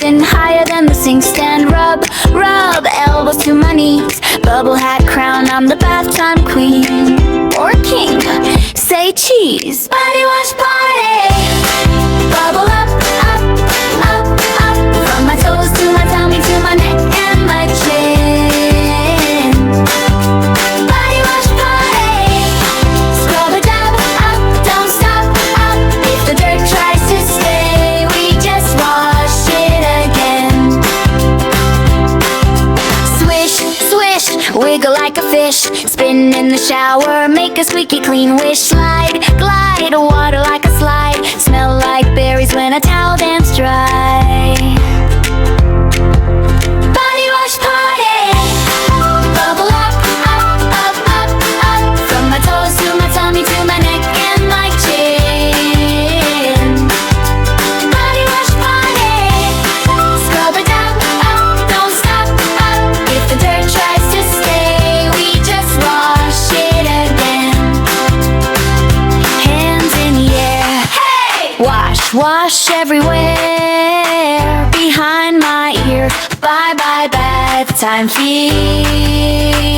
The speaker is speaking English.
Lifting higher than the sink stand. Rub, rub, elbows to my knees. Bubble hat crown, I'm the bath time queen. Or king, say cheese. Body wash party. Bubble up, up, up, up. From my toes to my tummy to my neck and my chin. Body wash party. Scrub a dub, up, don't stop, up. If the dirt tries to stay, we just wash it again. Swish, swish, wiggle like a fish. Spin in the shower, make a squeaky clean wish. Slide, glide, water like a slide. Smell like berries when a towel dance dry. Body wash party. Bubble up, up, up, up, up. From my toes to my tummy to my neck and my chin. Body wash party. Scrub it up, up, don't stop, up. If the dirt tries to stay, we just wash it again. Hands in the air. Hey! Wash, wash everywhere. Behind my ear. Bye bye bath time fear.